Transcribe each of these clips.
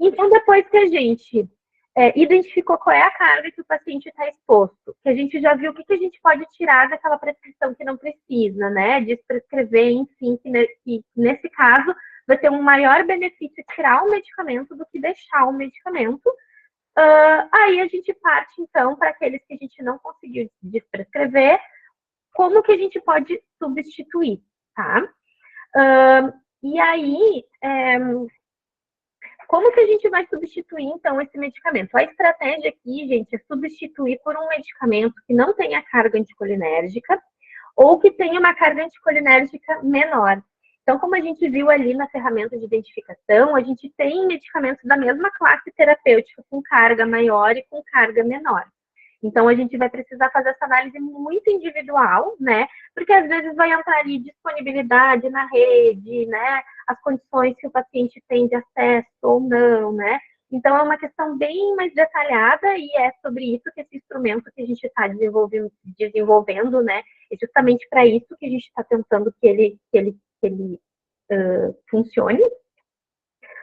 Então, depois que a gente identificou qual é a carga que o paciente está exposto, que a gente já viu o que a gente pode tirar daquela prescrição que não precisa, né? Desprescrever, enfim, que nesse caso vai ter um maior benefício tirar o medicamento do que deixar o medicamento. Aí a gente parte, então, para aqueles que a gente não conseguiu desprescrever, como que a gente pode substituir, tá? E aí, como que a gente vai substituir, então, esse medicamento? A estratégia aqui, gente, é substituir por um medicamento que não tenha carga anticolinérgica ou que tenha uma carga anticolinérgica menor. Então, como a gente viu ali na ferramenta de identificação, a gente tem medicamentos da mesma classe terapêutica com carga maior e com carga menor. Então, a gente vai precisar fazer essa análise muito individual, né? Porque às vezes vai entrar ali disponibilidade na rede, né? As condições que o paciente tem de acesso ou não, né? Então, é uma questão bem mais detalhada e é sobre isso que esse instrumento que a gente está desenvolvendo, né? É justamente para isso que a gente está tentando que ele funcione.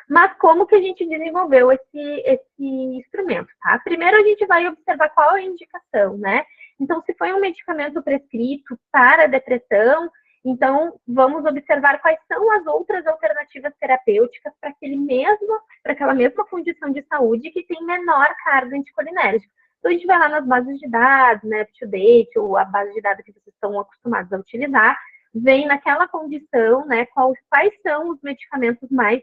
Mas como que a gente desenvolveu esse instrumento, tá? Primeiro a gente vai observar qual é a indicação, né? Então, se foi um medicamento prescrito para depressão, então vamos observar quais são as outras alternativas terapêuticas para aquela mesma condição de saúde que tem menor carga anticolinérgica. Então, a gente vai lá nas bases de dados, né, UpToDate, ou a base de dados que vocês estão acostumados a utilizar, vem naquela condição, né, quais são os medicamentos mais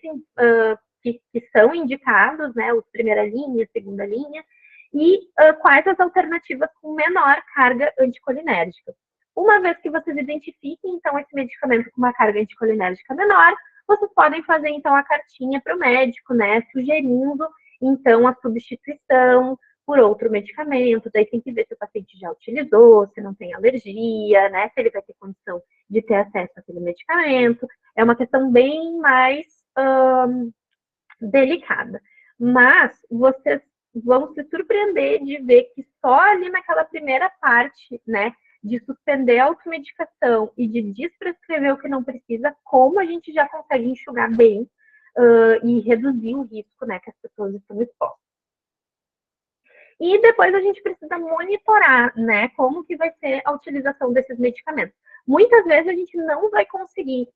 que são indicados, né, os primeira linha, segunda linha, e quais as alternativas com menor carga anticolinérgica. Uma vez que vocês identifiquem, então, esse medicamento com uma carga anticolinérgica menor, vocês podem fazer, então, a cartinha para o médico, né, sugerindo, então, a substituição por outro medicamento, daí tem que ver se o paciente já utilizou, se não tem alergia, né, se ele vai ter condição de ter acesso àquele medicamento. É uma questão bem mais delicada. Mas vocês vão se surpreender de ver que só ali naquela primeira parte, né, de suspender a automedicação e de desprescrever o que não precisa, como a gente já consegue enxugar bem e reduzir o risco, né, que as pessoas estão expostas. E depois a gente precisa monitorar, né, como que vai ser a utilização desses medicamentos. Muitas vezes a gente não vai conseguir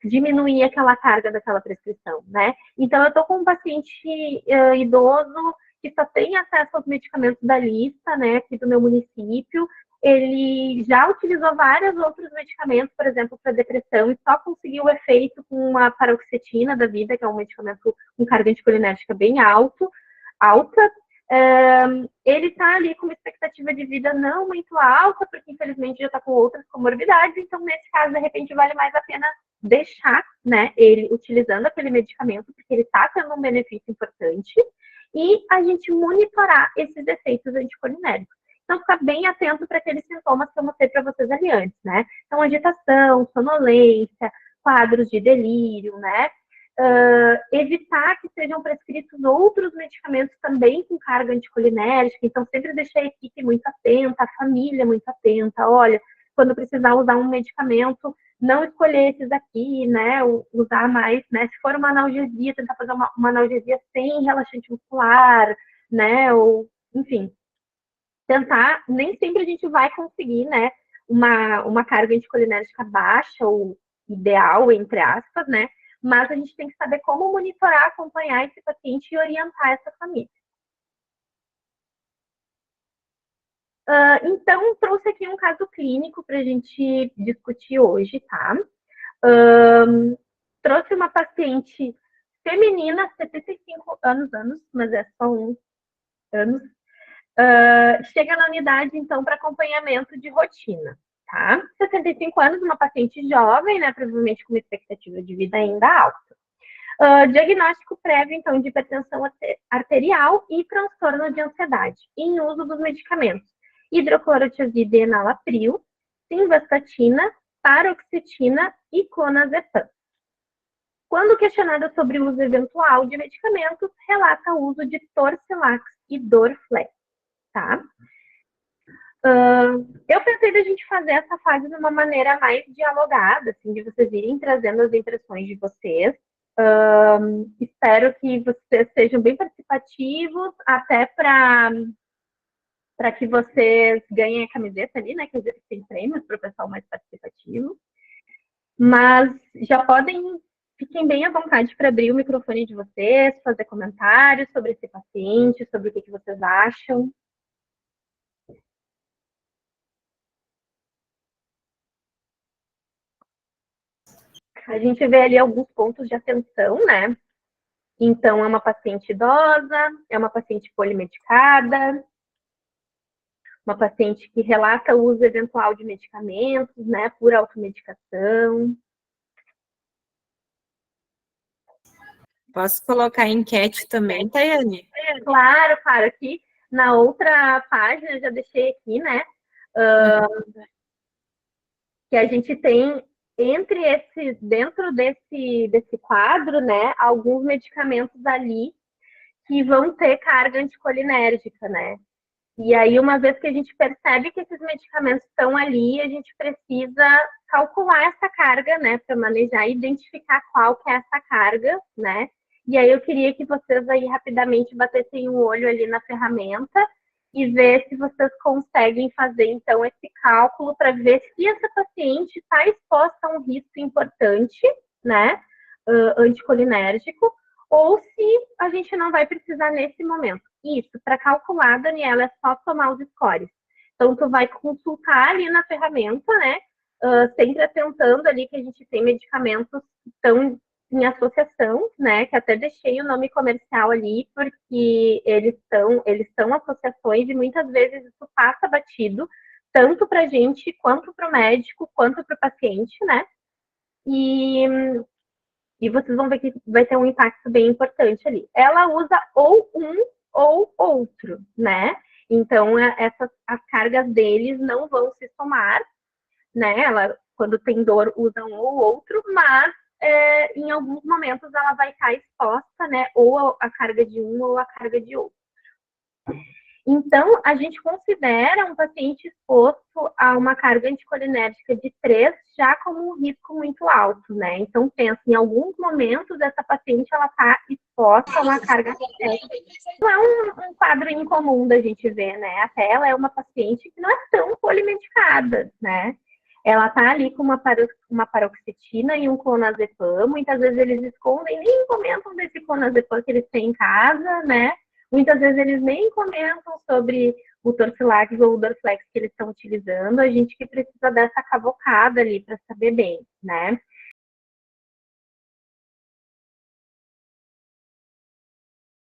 diminuir aquela carga daquela prescrição, né? Então, eu estou com um paciente idoso que só tem acesso aos medicamentos da lista, né, aqui do meu município. Ele já utilizou vários outros medicamentos, por exemplo, para depressão, e só conseguiu o efeito com a paroxetina da vida, que é um medicamento com carga anticolinérgica bem alta. Ele está ali com uma expectativa de vida não muito alta, porque infelizmente já está com outras comorbidades, então nesse caso, de repente, vale mais a pena deixar, né, ele utilizando aquele medicamento, porque ele está tendo um benefício importante, e a gente monitorar esses efeitos anticolinérgicos. Então, ficar bem atento para aqueles sintomas que eu mostrei para vocês ali antes, né? Então, agitação, sonolência, quadros de delírio, né? Evitar que sejam prescritos outros medicamentos também com carga anticolinérgica, então sempre deixar a equipe muito atenta, a família muito atenta, olha, quando precisar usar um medicamento, não escolher esses aqui, né, usar mais, né, se for uma analgesia, tentar fazer uma analgesia sem relaxante muscular, né, ou, enfim, tentar, nem sempre a gente vai conseguir, né, uma carga anticolinérgica baixa ou ideal, entre aspas, né, mas a gente tem que saber como monitorar, acompanhar esse paciente e orientar essa família. Então, trouxe aqui um caso clínico para a gente discutir hoje, tá? Trouxe uma paciente feminina, 75 anos, mas é só anos. Chega na unidade, então, para acompanhamento de rotina, tá? 65 anos, uma paciente jovem, né? Provavelmente com uma expectativa de vida ainda alta. Diagnóstico prévio, então, de hipertensão arterial e transtorno de ansiedade, em uso dos medicamentos hidroclorotiazida e enalapril, simvastatina, paroxetina e clonazepam. Quando questionada sobre o uso eventual de medicamentos, relata o uso de Torcilax e Dorflex, tá? Eu pensei da gente fazer essa fase de uma maneira mais dialogada, assim, de vocês irem trazendo as impressões de vocês, Espero que vocês sejam bem participativos, até para que vocês ganhem a camiseta ali, né? Que às vezes tem prêmios para o pessoal mais participativo. Mas já fiquem bem à vontade para abrir o microfone de vocês, fazer comentários sobre esse paciente, sobre o que vocês acham. A gente vê ali alguns pontos de atenção, né? Então, é uma paciente idosa, é uma paciente polimedicada, uma paciente que relata o uso eventual de medicamentos, né, por automedicação. Posso colocar enquete também, Tayane? Claro, aqui na outra página, já deixei aqui, né, que a gente tem dentro desse quadro, né, alguns medicamentos ali que vão ter carga anticolinérgica, né? E aí, uma vez que a gente percebe que esses medicamentos estão ali, a gente precisa calcular essa carga, né, para manejar e identificar qual que é essa carga, né? E aí eu queria que vocês aí rapidamente batessem um olho ali na ferramenta e ver se vocês conseguem fazer, então, esse cálculo para ver se essa paciente está exposta a um risco importante, né, anticolinérgico, ou se a gente não vai precisar nesse momento. Isso, para calcular, Daniela, é só somar os scores. Então, tu vai consultar ali na ferramenta, né, sempre atentando ali que a gente tem medicamentos que estão em associação, né, que até deixei o nome comercial ali, porque eles são associações e muitas vezes isso passa batido, tanto para a gente, quanto para o médico, quanto para o paciente, né, e vocês vão ver que vai ter um impacto bem importante ali. Ela usa ou um ou outro, né, então as cargas deles não vão se somar, né, ela, quando tem dor, usa um ou outro, mas em alguns momentos ela vai estar exposta, né, ou a carga de um ou a carga de outro. Então, a gente considera um paciente exposto a uma carga anticolinérgica de 3 já como um risco muito alto, né? Então, pensa, em alguns momentos, essa paciente ela está exposta a uma carga anticolinérgica. Não é um quadro incomum da gente ver, né? Até ela é uma paciente que não é tão polimedicada, né? Ela tá ali com uma paroxetina e um clonazepam. Muitas vezes eles escondem, nem comentam desse clonazepam que eles têm em casa, né? Muitas vezes eles nem comentam sobre o Torcilax ou o Dorflex que eles estão utilizando. A gente que precisa dessa cavocada ali para saber bem, né?